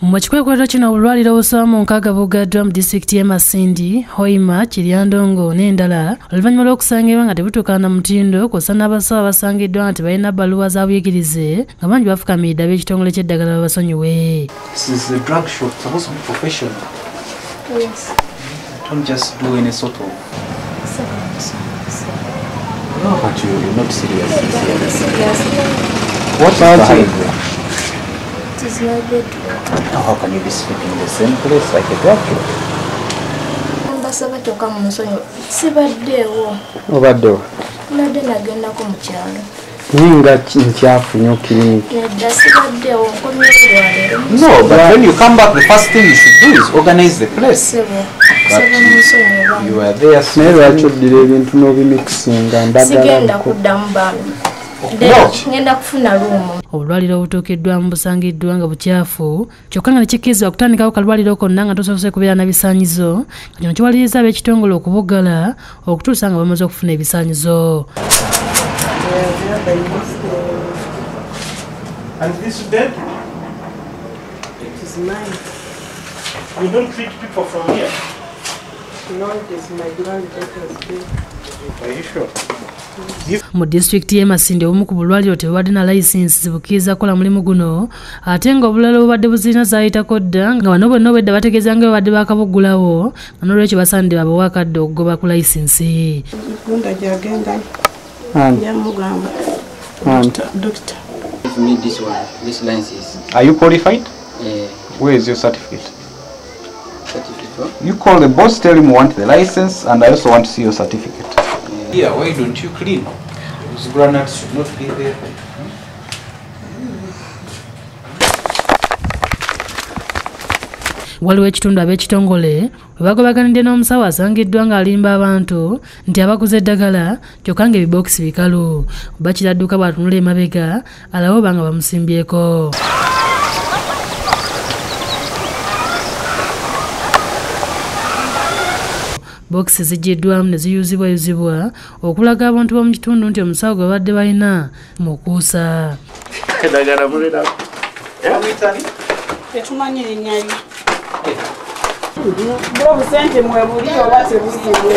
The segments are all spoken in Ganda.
Mwachikwekweto kino obulwaliro obusaba mu nkaaga bugaddwa mu disitulikiti y'e Masindi, Hoima, Kiryandongo n'endala oluvannyuma lw'okusangibwa nga tebutuukana mutindo kw'ossa n'abasawo basangiddwa nti balina bbaluwa za buyigirize nga bangi bafukamiridde ab'ekitongole ky'eddagala babasonyiwe. This is a drug shop. It's supposed to be professional. Yes. Don't just do any sort of... No, but you're not serious. serious. What about you? It is my bedroom. How can you be sleeping in the same place like a drug shop? Mbasaba kyokka mu nsonyi sibaddeewo. Obaddewo? Nadde nagendako mu kyalo. Ninga nkyafu nnyo clinic. Nedda sibaddeewo nkomye olwaleero. No, but when you come back, the first thing you should do is organize the place. Sebo. Sebo mu nsonyi oba. You are there. Naye lwaki oddira ebintu n'obimikisinga ndagala. Sigenda kuddamu bambi. Ngenda kufuna luumu. Obulwaliro obutuukiddwamu busangiddwa nga bukyafu kyokka nga nekikkirizibwa kutandikawo kalwaliro konna nga tosobose kubeera na bisaanyizo nga kino kiwaliriza ab'ekitongole okubuggala okutuusa nga bamaze okufuna ebisaanyizo. And this bed? It is mine. You don't treat people from here? No, it is my granddaughter's bed. Are you sure? Mu disitulikiti y'e Masindi obumu ku bulwaliro tebubadde na layisinsi zibukkiriza kukola mulimu guno ate nga obulala obubadde buzirina zaayitako dda nga bano bonna obwedda bategeeza nga babadde baakabuggulawo nga n'olwekyo basaanidde babawa akadde okugoba ku layisinsi. Gunda gyagenda yamugamba doctor. Give me this one, this license. Are you qualified? Yeah. Where is your certificate? Certificate? You call the boss, tell him you want the license, and I also want to see your certificate. Yeah, why don't you clean? Those granates should not be there. Waliwo ekitundu ab'ekitongole bwe bagobaganidde n'omusawo asangiddwa ng'alimba abantu nti abaguze eddagala kyokka ng'ebibookisi bikalu oba kiradduka bw'atunula emabega alabe oba nga bamusimbyeko. Bookisi zijjiddwamu ne ziyuzibwayuzibwa okulaga abantu b'omu kitundu nti omusawo gwe babadde balina mukuusa. Eddagala mulira. Tetumanyi linnya lye. Obusente mwebuli oba tebuliiwe.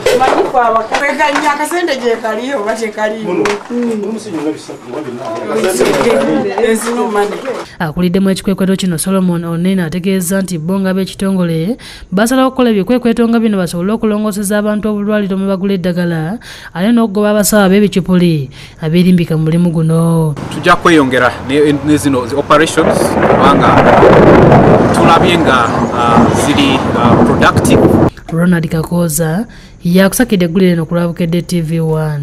Tumanyi fe abakaganya akasente gye kali oba tekaliiwo. Akuliddemu ekikwekweto kino Solomon Onena ategeeza nti bo nga b'ekitongole basalawo okukola ebikwekweto nga bino basobole okulongooseza abantu obulwaliro mwe bagula eddagala ate n'okugoba abasawo ab'ebicupuli abeerimbika mu mulimu guno. Tujja kweyongera ne zino operations kubanga tulabye nga ziri productive. Ronald Kakoza yakusakidde eggulire eno ku Lwabukedde TV1.